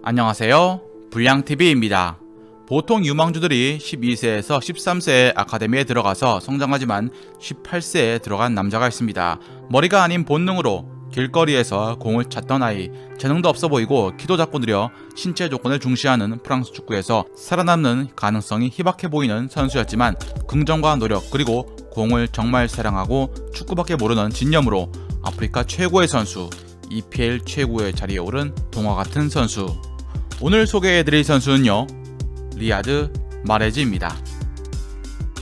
안녕하세요. 불량TV입니다. 보통 유망주들이 12세에서 13세에 아카데미에 들어가서 성장하지만 18세에 들어간 남자가 있습니다. 머리가 아닌 본능으로 길거리에서 공을 찾던 아이, 재능도 없어 보이고 키도 작고 느려 신체 조건을 중시하는 프랑스 축구에서 살아남는 가능성이 희박해 보이는 선수였지만 긍정과 노력 그리고 공을 정말 사랑하고 축구밖에 모르는 진념으로 아프리카 최고의 선수, EPL 최고의 자리에 오른 동화 같은 선수. 오늘 소개해드릴 선수는요, 리아드 마레즈입니다.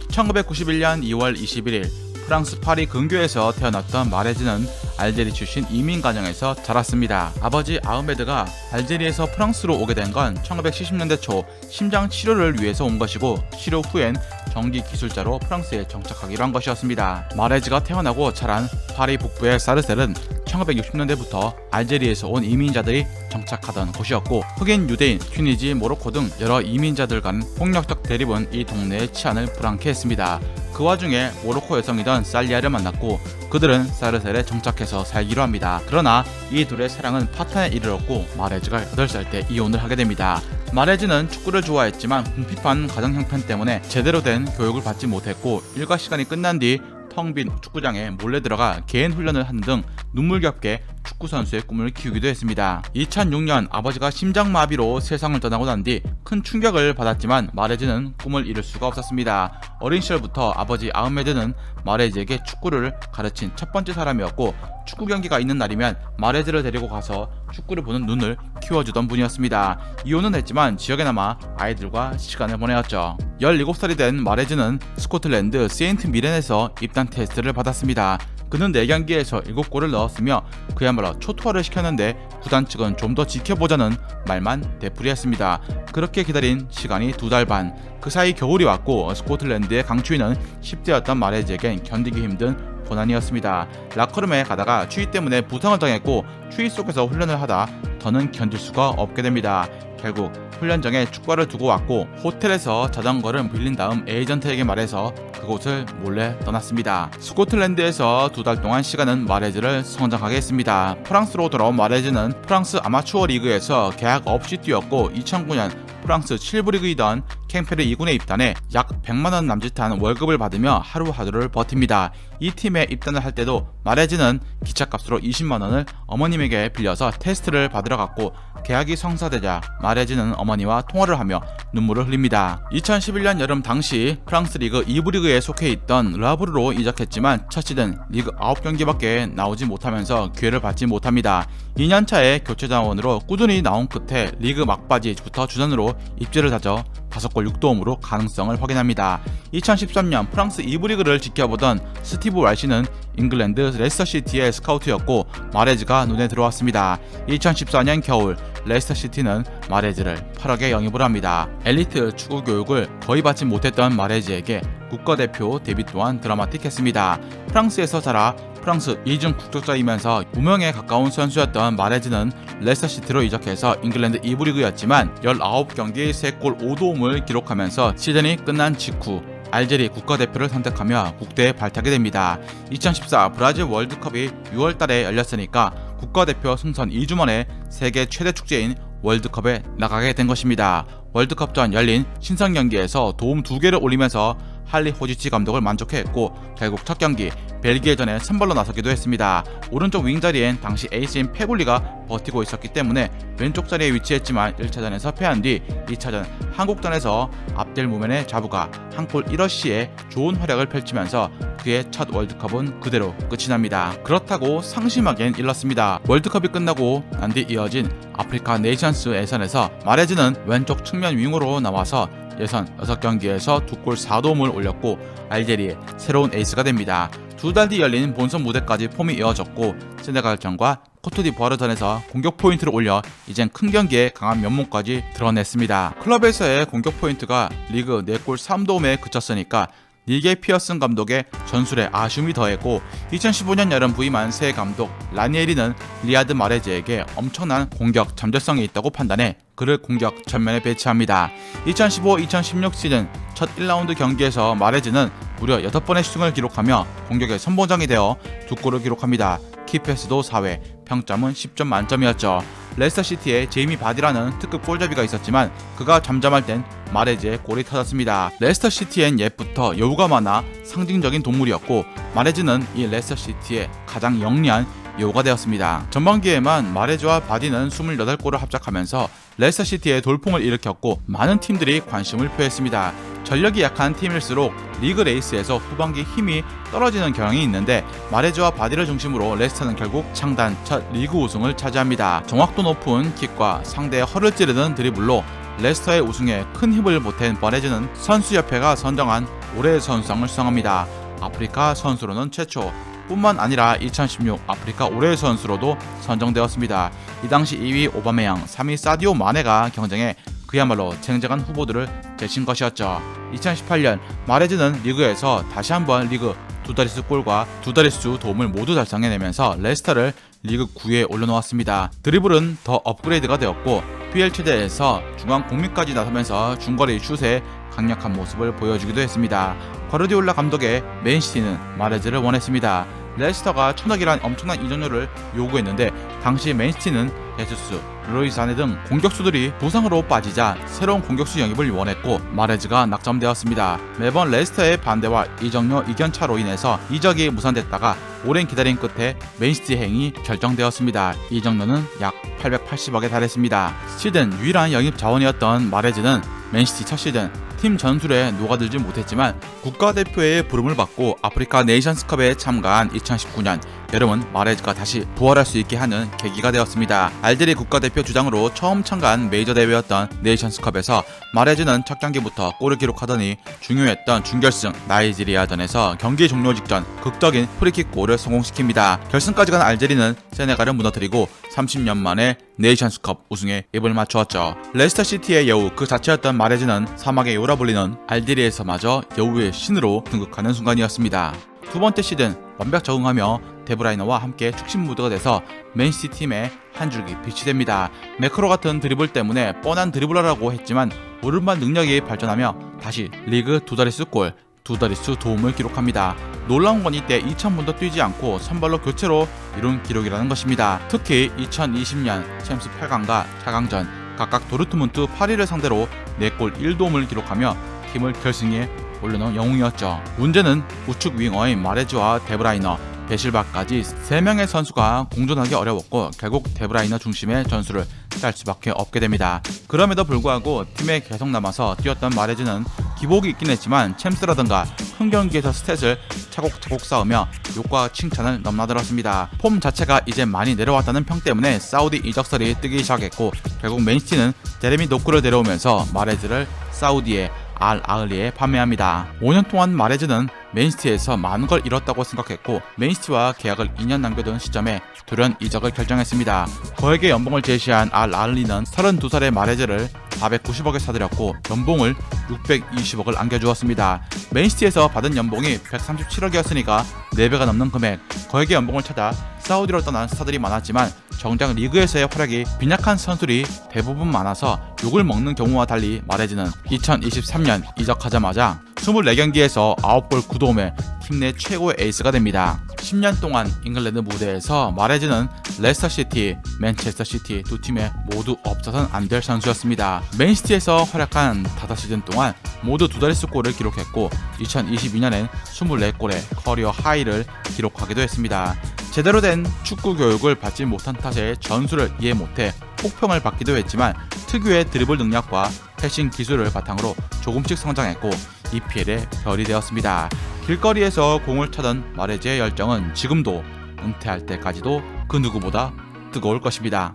1991년 2월 21일 프랑스 파리 근교에서 태어났던 마레즈는 알제리 출신 이민 가정에서 자랐습니다. 아버지 아흐메드가 알제리에서 프랑스로 오게 된 건 1970년대 초 심장 치료를 위해서 온 것이고, 치료 후엔 전기 기술자로 프랑스에 정착하기로 한 것이었습니다. 마레즈가 태어나고 자란 파리 북부의 사르셀은 1960년대부터 알제리에서 온 이민자들이 정착하던 곳이었고, 흑인, 유대인, 튀니지, 모로코 등 여러 이민자들 간 폭력적 대립은 이 동네의 치안을 불안케 했습니다. 그 와중에 모로코 여성이던 살리아를 만났고 그들은 사르셀에 정착해서 살기로 합니다. 그러나 이 둘의 사랑은 파탄에 이르렀고 마레즈가 8살 때 이혼을 하게 됩니다. 마레즈는 축구를 좋아했지만 궁핍한 가정 형편 때문에 제대로 된 교육을 받지 못했고, 일과 시간이 끝난 뒤 텅 빈 축구장에 몰래 들어가 개인 훈련을 하는 등 눈물겹게 축구 선수의 꿈을 키우기도 했습니다. 2006년 아버지가 심장마비로 세상을 떠나고 난 뒤 큰 충격을 받았지만 마레즈는 꿈을 이룰 수가 없었습니다. 어린 시절부터 아버지 아흐메드는 마레즈에게 축구를 가르친 첫 번째 사람이었고, 축구 경기가 있는 날이면 마레즈를 데리고 가서 축구를 보는 눈을 키워주던 분이었습니다. 이혼은 했지만 지역에 남아 아이들과 시간을 보내었죠. 17살이 된 마레즈는 스코틀랜드 세인트 미렌에서 입단 테스트를 받았습니다. 그는 4경기에서 7골을 넣었으며 그야말로 초토화를 시켰는데 구단 측은 좀 더 지켜보자는 말만 되풀이했습니다. 그렇게 기다린 시간이 2달 반, 그 사이 겨울이 왔고 스코틀랜드의 강추위는 10대였던 마레즈에겐 견디기 힘든 고난이었습니다. 라커룸에 가다가 추위 때문에 부상을 당했고, 추위 속에서 훈련을 하다 더는 견딜 수가 없게 됩니다. 결국 훈련장에 축구화를 두고 왔고 호텔에서 자전거를 빌린 다음 에이전트에게 말해서 그곳을 몰래 떠났습니다. 스코틀랜드에서 2달 동안 시간은 마레즈를 성장하게 했습니다. 프랑스로 돌아온 마레즈는 프랑스 아마추어 리그에서 계약 없이 뛰었고, 2009년 프랑스 7부 리그이던 캥페르 2군에 입단해 약 100만원 남짓한 월급을 받으며 하루하루를 버팁니다. 이 팀에 입단을 할 때도 마레즈는 기차값으로 20만원을 어머님에게 빌려서 테스트를 받으러 갔고, 계약이 성사되자 마레즈는 어머니와 통화를 하며 눈물을 흘립니다. 2011년 여름 당시 프랑스 리그 2부 리그에 속해 있던 르하브르로 이적했지만 첫 시즌 리그 9경기밖에 나오지 못하면서 기회를 받지 못합니다. 2년차에 교체 자원으로 꾸준히 나온 끝에 리그 막바지부터 주전으로 입지를 다져 5골 6도움으로 가능성을 확인합니다. 2013년 프랑스 2부 리그를 지켜보던 스티브 왈시는 잉글랜드 레스터시티의 스카우트였고 마레즈가 눈에 들어왔습니다. 2014년 겨울 레스터시티는 마레즈를 8억에 영입을 합니다. 엘리트 축구 교육을 거의 받지 못했던 마레즈에게 국가대표 데뷔 또한 드라마틱했습니다. 프랑스에서 자라 프랑스 2중 국적자이면서 무명에 가까운 선수였던 마레즈는 레스터시티로 이적해서 잉글랜드 2부 리그였지만 19경기 3골 5도움을 기록하면서 시즌이 끝난 직후 알제리 국가대표를 선택하며 국대에 발탁이 됩니다. 2014 브라질 월드컵이 6월달에 열렸으니까 국가대표 승선 2주 만에 세계 최대 축제인 월드컵에 나가게 된 것입니다. 월드컵 전 열린 신선 경기에서 도움 2개를 올리면서 할리 호지치 감독을 만족해했고, 결국 첫 경기 벨기에전에 선발로 나서기도 했습니다. 오른쪽 윙 자리엔 당시 에이스인 페굴리가 버티고 있었기 때문에 왼쪽 자리에 위치했지만 1차전에서 패한 뒤 2차전 한국전에서 압델 무멘의 자부가 한 골 1어시에 좋은 활약을 펼치면서 그의 첫 월드컵은 그대로 끝이 납니다. 그렇다고 상심하기엔 일렀습니다. 월드컵이 끝나고 난 뒤 이어진 아프리카 네이션스 예선에서 마레즈는 왼쪽 측면 윙으로 나와서 예선 6경기에서 2골 4도움을 올렸고 알제리의 새로운 에이스가 됩니다. 2달 뒤 열린 본선 무대까지 폼이 이어졌고, 세네갈전과 코트디부아르전에서 공격 포인트를 올려 이젠 큰 경기에 강한 면모까지 드러냈습니다. 클럽에서의 공격 포인트가 리그 4골 3도움에 그쳤으니까 니게 피어슨 감독의 전술에 아쉬움이 더했고, 2015년 여름 부임한 새 감독 라니에리는 리아드 마레즈에게 엄청난 공격 잠재성이 있다고 판단해 그를 공격 전면에 배치합니다. 2015-2016 시즌 첫 1라운드 경기에서 마레즈는 무려 6번의 슈팅을 기록하며 공격의 선봉장이 되어 2골을 기록합니다. 키패스도 4회, 평점은 10점 만점이었죠. 레스터시티에 제이미 바디라는 특급 골잡이가 있었지만 그가 잠잠할 땐 마레즈의 골이 터졌습니다. 레스터시티엔 옛부터 여우가 많아 상징적인 동물이었고 마레즈는 이 레스터시티의 가장 영리한 여우가 되었습니다. 전반기에만 마레즈와 바디는 28골을 합작하면서 레스터시티에 돌풍을 일으켰고 많은 팀들이 관심을 표했습니다. 전력이 약한 팀일수록 리그 레이스에서 후반기 힘이 떨어지는 경향이 있는데 마레즈와 바디를 중심으로 레스터는 결국 창단 첫 리그 우승을 차지합니다. 정확도 높은 킥과 상대의 허를 찌르는 드리블로 레스터의 우승에 큰 힘을 보탠 마레즈는 선수협회가 선정한 올해의 선수상을 수상합니다. 아프리카 선수로는 최초, 뿐만 아니라 2016 아프리카 올해의 선수로도 선정되었습니다. 이 당시 2위 오바메양, 3위 사디오 마네가 경쟁해 그야말로 쟁쟁한 후보들을 제친 것이었죠. 2018년 마레즈는 리그에서 다시 한번 리그 두 자릿수 골과 두 자릿수 도움을 모두 달성해내면서 레스터를 리그 9위에 올려놓았습니다. 드리블은 더 업그레이드가 되었고 PL 최대에서 중앙 공략까지 나서면서 중거리 슛에 강력한 모습을 보여주기도 했습니다. 과르디올라 감독의 맨시티는 마레즈를 원했습니다. 레스터가 천억이란 엄청난 이적료를 요구했는데 당시 맨시티는 예수스, 루이사네 등 공격수들이 부상으로 빠지자 새로운 공격수 영입을 원했고 마레즈가 낙점되었습니다. 매번 레스터의 반대와 이적료 이견차로 인해서 이적이 무산됐다가 오랜 기다림 끝에 맨시티 행이 결정되었습니다. 이적료는 약 880억에 달했습니다. 시즌 유일한 영입 자원이었던 마레즈는 맨시티 첫 시즌 팀 전술에 녹아들지 못했지만 국가대표의 부름을 받고 아프리카 네이션스컵에 참가한 2019년 여름은 마레즈가 다시 부활할 수 있게 하는 계기가 되었습니다. 알제리 국가대표 주장으로 처음 참가한 메이저 대회였던 네이션스컵에서 마레즈는 첫 경기부터 골을 기록하더니 중요했던 준결승 나이지리아전에서 경기 종료 직전 극적인 프리킥 골을 성공시킵니다. 결승까지 간 알제리는 세네갈을 무너뜨리고 30년 만에 네이션스컵 우승에 입을 맞추었죠. 레스터시티의 여우 그 자체였던 마레즈는 사막의 여우라 불리는 알제리에서마저 여우의 신으로 등극하는 순간이었습니다. 두 번째 시즌 완벽 적응하며 데브라이너와 함께 축신 무드가 돼서 맨시티 팀의 한 줄기 빛이 됩니다. 매크로 같은 드리블 때문에 뻔한 드리블러라고 했지만 오른발 능력이 발전하며 다시 리그 두 자릿수 골, 두 자릿수 도움을 기록합니다. 놀라운 건 이때 2000분도 뛰지 않고 선발로 교체로 이룬 기록이라는 것입니다. 특히 2020년 챔스 8강과 4강전 각각 도르트문트 파리를 상대로 4골 1도움을 기록하며 팀을 결승에 올려놓은 영웅이었죠. 문제는 우측 윙어인 마레즈와 데브라이너, 베실바까지 3명의 선수가 공존하기 어려웠고 결국 데브라이너 중심의 전술을 짤 수밖에 없게 됩니다. 그럼에도 불구하고 팀에 계속 남아서 뛰었던 마레즈는 기복이 있긴 했지만 챔스라든가 큰 경기에서 스탯을 차곡차곡 쌓으며 욕과 칭찬을 넘나들었습니다. 폼 자체가 이제 많이 내려왔다는 평 때문에 사우디 이적설이 뜨기 시작했고 결국 맨시티는 제레미 도쿠를 데려오면서 마레즈를 사우디의 알 아흘리에 판매합니다. 5년 동안 마레즈는 맨시티에서 많은 걸 잃었다고 생각했고 맨시티와 계약을 2년 남겨둔 시점에 돌연 이적을 결정했습니다. 거액의 연봉을 제시한 알 아흘리는 32살의 마레즈를 490억에 사들였고 연봉을 620억을 안겨주었습니다. 맨시티에서 받은 연봉이 137억이었으니까 4배가 넘는 금액, 거액의 연봉을 찾아 사우디로 떠난 스타들이 많았지만 정작 리그에서의 활약이 빈약한 선수들이 대부분 많아서 욕을 먹는 경우와 달리 마레즈는 2023년 이적하자마자 24경기에서 9골 9도움의 팀 내 최고의 에이스가 됩니다. 10년 동안 잉글랜드 무대에서 마레즈는 레스터시티, 맨체스터시티 두 팀에 모두 없어서는 안 될 선수였습니다. 맨시티에서 활약한 5시즌 동안 모두 두 자릿수 골을 기록했고 2022년엔 24골의 커리어 하이를 기록하기도 했습니다. 제대로 된 축구 교육을 받지 못한 탓에 전술을 이해 못해 혹평을 받기도 했지만 특유의 드리블 능력과 패싱 기술을 바탕으로 조금씩 성장했고 EPL의 별이 되었습니다. 길거리에서 공을 차던 마레즈의 열정은 지금도 은퇴할 때까지도 그 누구보다 뜨거울 것입니다.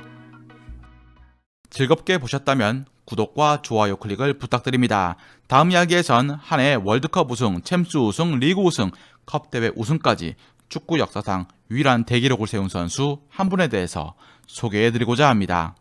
즐겁게 보셨다면 구독과 좋아요 클릭을 부탁드립니다. 다음 이야기에선 한 해 월드컵 우승, 챔스 우승, 리그 우승, 컵대회 우승까지 축구 역사상 유일한 대기록을 세운 선수 한 분에 대해서 소개해드리고자 합니다.